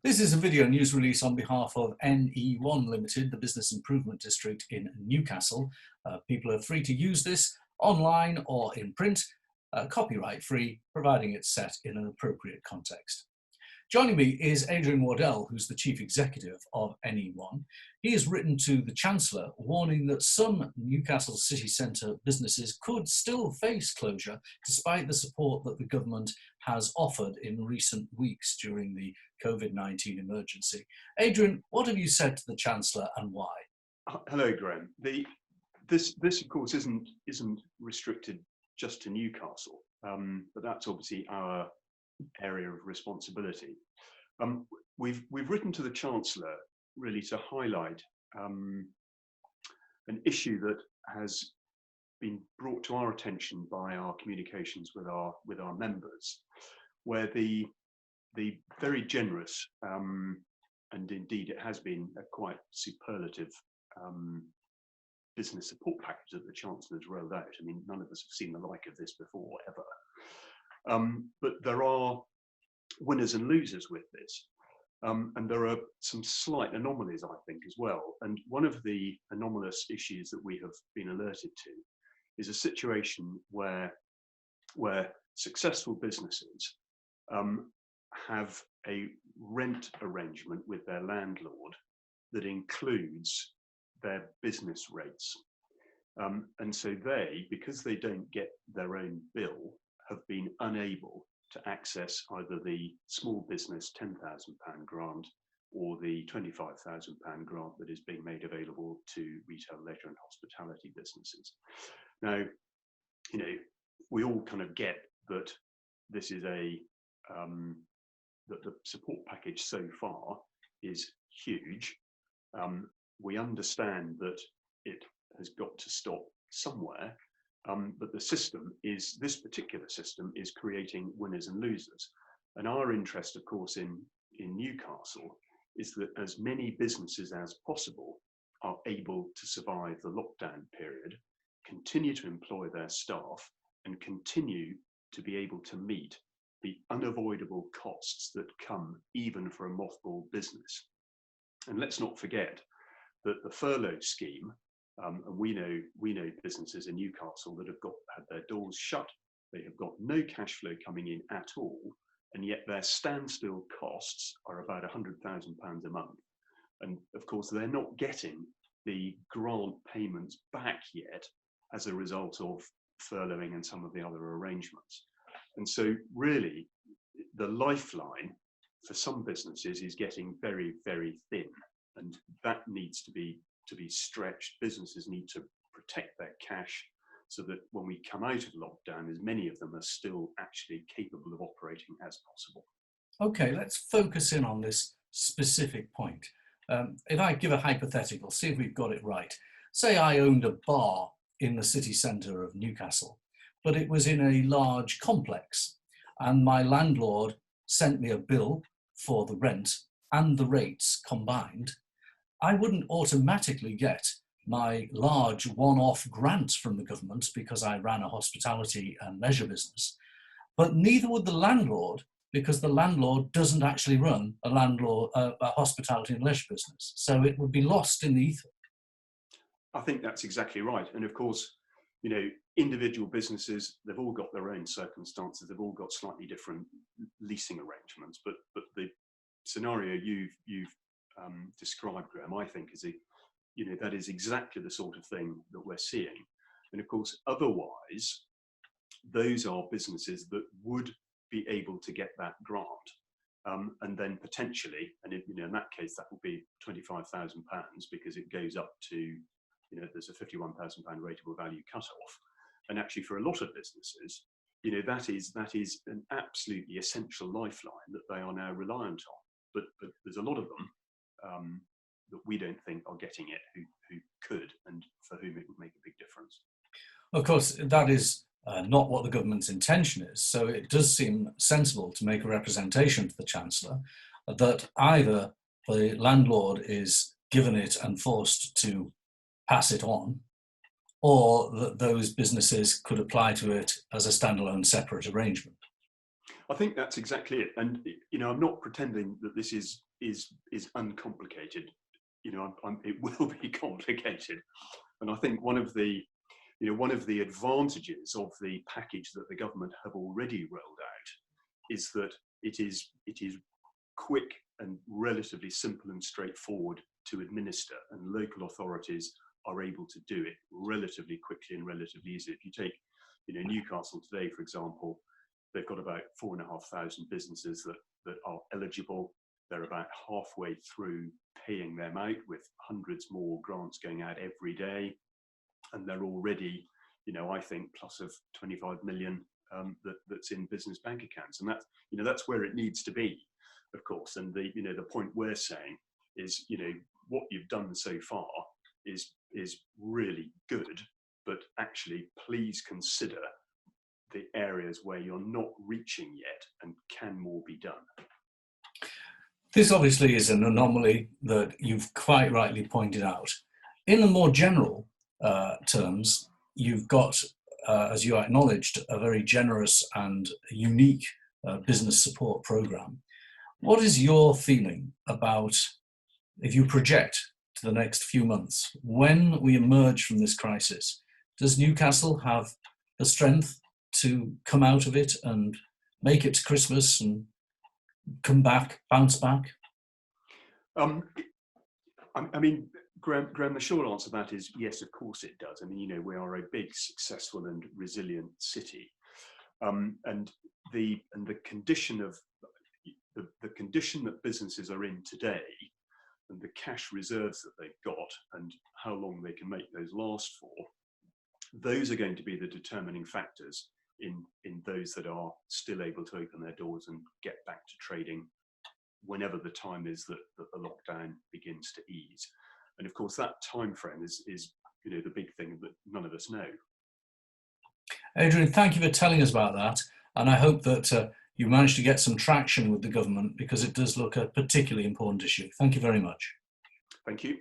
This is a video news release on behalf of NE1 Limited, the Business Improvement District in Newcastle. People are free to use this online or in print, copyright free, providing it's set in an appropriate context. Joining me is Adrian Waddell, who's the Chief Executive of NE1. He has written to the Chancellor warning that some Newcastle city centre businesses could still face closure despite the support that the government has offered in recent weeks during the COVID-19 emergency. Adrian, what have you said to the Chancellor and why? Hello, Graham. This of course isn't restricted just to Newcastle, but that's obviously our area of responsibility. We've written to the Chancellor really to highlight an issue that has been brought to our attention by our communications with our members, where the very generous and indeed it has been a quite superlative business support package that the Chancellor's rolled out. I mean, none of us have seen the like of this before, ever. But there are winners and losers with this. And there are some slight anomalies, I think, as well. And one of the anomalous issues that we have been alerted to is a situation where successful businesses have a rent arrangement with their landlord that includes their business rates. And so they, because they don't get their own bill, have been unable to access either the small business £10,000 grant or the £25,000 grant that is being made available to retail, leisure and hospitality businesses. Now, you know, we all kind of get that this is that the support package so far is huge. We understand that it has got to stop somewhere. But this particular system is creating winners and losers. And our interest, of course, in Newcastle is that as many businesses as possible are able to survive the lockdown period, continue to employ their staff, and continue to be able to meet the unavoidable costs that come even for a mothballed business. And let's not forget that the furlough scheme, and we know businesses in Newcastle that have had their doors shut. They have got no cash flow coming in at all, and yet their standstill costs are about £100,000 a month. And of course, they're not getting the grant payments back yet as a result of furloughing and some of the other arrangements. And so, really, the lifeline for some businesses is getting very, very thin, and that needs to be stretched. Businesses need to protect their cash so that when we come out of lockdown, as many of them are still actually capable of operating as possible. Okay, let's focus in on this specific point. If I give a hypothetical, see if we've got it right. Say I owned a bar in the city centre of Newcastle, but it was in a large complex, and my landlord sent me a bill for the rent and the rates combined. I wouldn't automatically get my large one-off grant from the government because I ran a hospitality and leisure business, but neither would the landlord, because the landlord doesn't actually run a hospitality and leisure business. So it would be lost in the ether. I think that's exactly right. And of course, you know, individual businesses, they've all got their own circumstances. They've all got slightly different leasing arrangements, but the scenario you've described, Graham, I think that is exactly the sort of thing that we're seeing. And of course, otherwise, those are businesses that would be able to get that grant, and then potentially, and in that case, that would be £25,000 because it goes up to, there's a £51,000 rateable value cutoff. And actually, for a lot of businesses, that is an absolutely essential lifeline that they are now reliant on. But there's a lot of them that we don't think are getting it who could, and for whom it would make a big difference. Of course, that is not what the government's intention is. So it does seem sensible to make a representation to the Chancellor that either the landlord is given it and forced to pass it on, or that those businesses could apply to it as a standalone separate arrangement. I think that's exactly it. And, I'm not pretending that this is is uncomplicated. You know, it will be complicated, and I think one of the advantages of the package that the government have already rolled out is that it is quick and relatively simple and straightforward to administer, and local authorities are able to do it relatively quickly and relatively easily. If you take, you know, Newcastle today, for example, they've got about 4,500 businesses that are eligible. They're about halfway through paying them out, with hundreds more grants going out every day, and they're already, you know, I think plus of 25 million that's in business bank accounts, and that's, you know, that's where it needs to be, of course. And the, you know, the point we're saying is, you know, what you've done so far is really good, but actually please consider the areas where you're not reaching yet, and can more be done. This obviously is an anomaly that you've quite rightly pointed out. In the more general terms, you've got, as you acknowledged, a very generous and unique business support programme. What is your feeling about, if you project to the next few months, when we emerge from this crisis, does Newcastle have the strength to come out of it and make it to Christmas and come back, bounce back? I mean, Graham, the short answer to that is yes, of course it does. I mean, you know, we are a big, successful and resilient city, and the condition of the condition that businesses are in today, and the cash reserves that they've got, and how long they can make those last for, those are going to be the determining factors in those that are still able to open their doors and get back to trading whenever the time is that the lockdown begins to ease. And of course, that time frame is you know, the big thing that none of us know. Adrian, thank you for telling us about that, and I hope that you managed to get some traction with the government, because it does look a particularly important issue. Thank you very much. Thank you.